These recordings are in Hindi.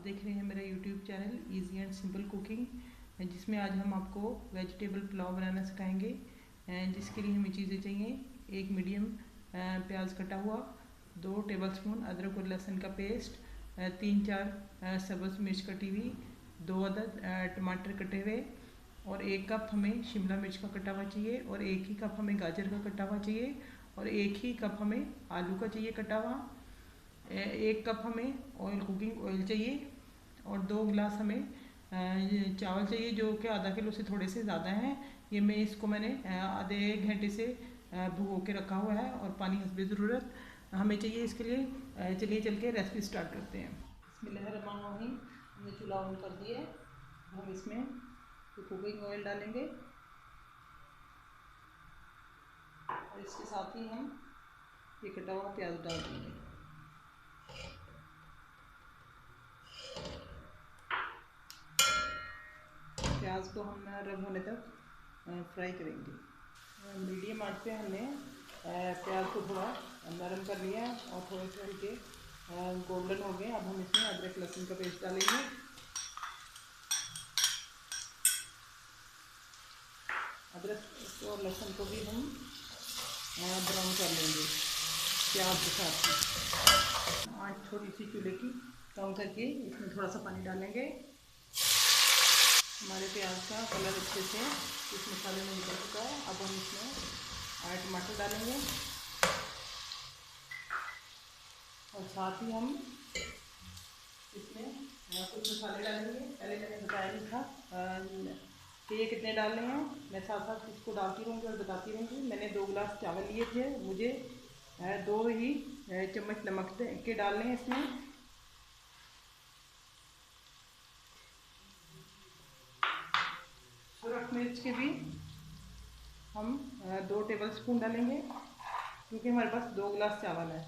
देख रहे हैं मेरा YouTube channel easy and simple cooking, जिसमें आज हम आपको वेजिटेबल पुलाव बनाना सिखाएंगे। जिसके लिए हमें चीज़ें चाहिए: एक मीडियम प्याज कटा हुआ, 2 टेबलस्पून अदरक और लहसुन का पेस्ट, 3-4 सब्ज़ मिर्च कटी हुई, 2 अदद टमाटर कटे हुए, और 1 कप हमें शिमला मिर्च का कटा हुआ चाहिए, और 1 ही कप हमें गाजर का कटा हुआ चाहिए, और 1 ही कप हमें आलू का चाहिए कटा हुआ। 1 कप हमें कुकिंग ऑयल चाहिए, और 2 गिलास हमें चावल चाहिए, जो कि आधा किलो से थोड़े से ज़्यादा हैं। ये मैंने आधे घंटे से भिगो के रखा हुआ है, और पानी हस्बे ज़रूरत हमें चाहिए इसके लिए। चलिए चल के रेसिपी स्टार्ट करते हैं। बिस्मिल्लाहिर्रहमानिर्रहीम। हमने चूल्हा ऑन कर दिया है। हम इसमें कुकिंग ऑयल डालेंगे, और इसके साथ ही हम ये कटा हुआ प्याज डाल देंगे। प्याज को हम नरम होने तक फ्राई करेंगे। मीडियम आंच पे हमने प्याज को थोड़ा नरम कर लिया, और थोड़े से हल्के गोल्डन हो गए। अब हम इसमें अदरक लहसुन का पेस्ट डालेंगे। अदरक और लहसुन को भी हम ब्राउन कर लेंगे प्याज के साथ। आंच थोड़ी सी चूल्हे की कम करके इसमें थोड़ा सा पानी डालेंगे। हमारे प्याज का कलर अच्छे से इस मसाले में निकल चुका है। अब हम इसमें टमाटर डालेंगे, और साथ ही हम इसमें कुछ मसाले डालेंगे। पहले मैंने बताया नहीं था कि ये कितने डालने हैं, मैं साथ साथ इसको डालती रहूँगी और बताती रहूँगी। मैंने 2 गिलास चावल लिए थे, मुझे 2 ही चम्मच नमक के डालने हैं इसमें। सुरख मिर्च के भी हम 2 टेबलस्पून डालेंगे, क्योंकि हमारे पास 2 गिलास चावल है।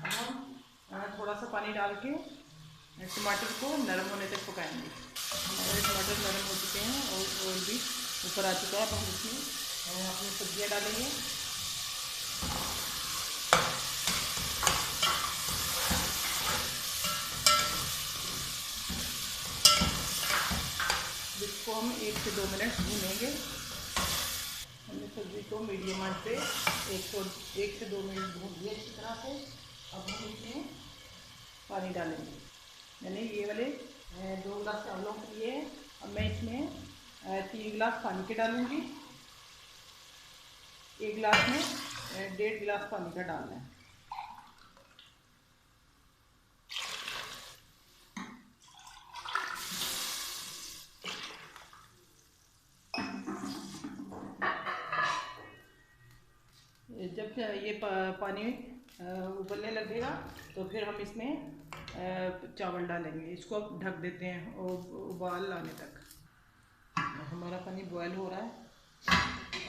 अब हम थोड़ा सा पानी डाल के टमाटर को नरम होने तक पकाएंगे। हमारे टमाटर नरम हो चुके हैं और ऑयल भी ऊपर आ चुका है। अब हम इसमें अपनी सब्जियां डालेंगे। इसको हम 1 से 2 मिनट भूनेंगे। हमने सब्ज़ी को मीडियम आंच पे 1 से 2 मिनट भून लिया अच्छी तरह से। अब हम इसमें पानी डालेंगे। मैंने ये वाले 2 गिलास चावलों के लिए, अब मैं इसमें 3 गिलास पानी के डालूँगी। 1 गिलास में 1.5 गिलास पानी का डालना है। जब ये पानी उबलने लगेगा तो फिर हम इसमें चावल डालेंगे। इसको अब ढक देते हैं उबाल आने तक। हमारा पानी बॉयल हो रहा है,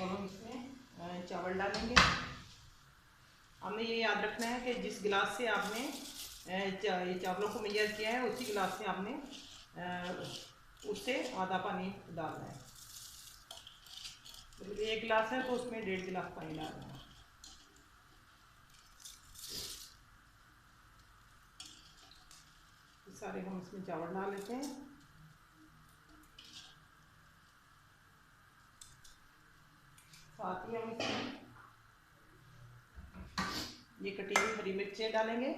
और हम इसमें चावल डालेंगे। हमें ये याद रखना है कि जिस गिलास से आपने चावलों को मेजर किया है, उसी गिलास से आपने उससे आधा पानी डालना है। तो 1 गिलास है तो उसमें 1.5 गिलास पानी डालना है। सारे हम इसमें चावल डाल लेते हैं। साथ ही हम इसमें ये कटी हुई हरी मिर्चें डालेंगे।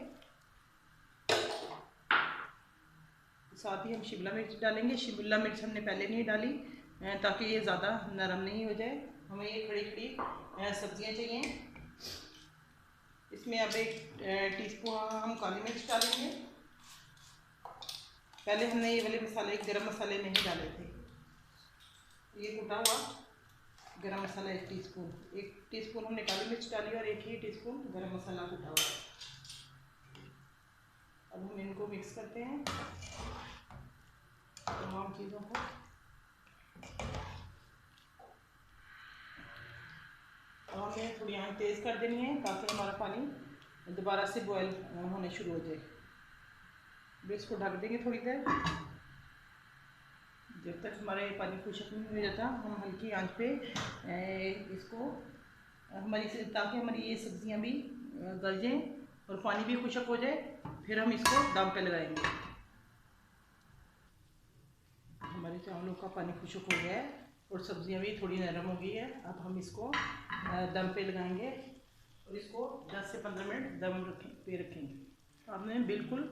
साथ ही हम शिमला मिर्च डालेंगे। शिमला मिर्च हमने पहले नहीं डाली ताकि ये ज़्यादा नरम नहीं हो जाए। हमें ये खड़ी खड़ी सब्जियां चाहिए। इसमें अब 1 टीस्पून हम काली मिर्च डालेंगे। पहले हमने ये वाले मसाले गरम मसाले नहीं डाले थे। ये कुटा हुआ गरम मसाला 1 टीस्पून हमने काली मिर्च डाली, और 1 ही टीस्पून गरम मसाला कुटा हुआ। अब हम इनको मिक्स करते हैं तमाम चीज़ों को। अब हमें थोड़ी आंच तेज़ कर देनी है ताकि हमारा पानी दोबारा से बॉयल होने शुरू हो जाए। अब इसको ढक देंगे थोड़ी देर, जब तक हमारे पानी खुशक नहीं हो जाता। हम हल्की आंच पे इसको ताकि हमारी ये सब्जियां भी गल जाएं और पानी भी खुशक हो जाए। फिर हम इसको दम पे लगाएंगे। हमारे चावलों का पानी खुश्क हो गया है और सब्जियां भी थोड़ी नरम हो गई है। अब हम इसको दम पे लगाएंगे और इसको 10 से 15 मिनट दम पे रखेंगे। आपने बिल्कुल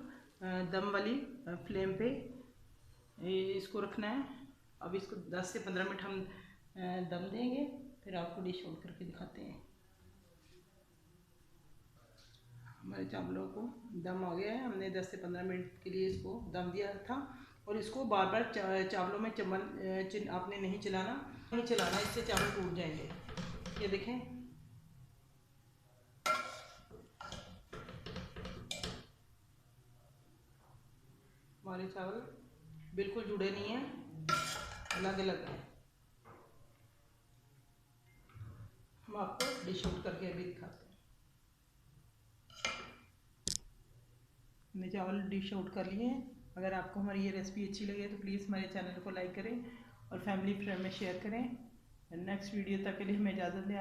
दम वाली फ्लेम पे इसको रखना है। अब इसको 10 से 15 मिनट हम दम देंगे, फिर आपको डिश आउट करके दिखाते हैं। हमारे चावलों को दम आ गया है। हमने 10 से 15 मिनट के लिए इसको दम दिया था और इसको बार बार चावलों में आपने नहीं चलाना, इससे चावल टूट जाएंगे। ये देखें, हमारे चावल बिल्कुल जुड़े नहीं हैं, अलग अलग हैं। हम आपको डिश आउट करके अभी दिखाते हैं। हमने चावल डिश आउट कर लिए हैं। अगर आपको हमारी ये रेसिपी अच्छी लगे तो प्लीज़ हमारे चैनल को लाइक करें और फैमिली फ्रेंड में शेयर करें। नेक्स्ट वीडियो तक के लिए हमें इजाज़त दें।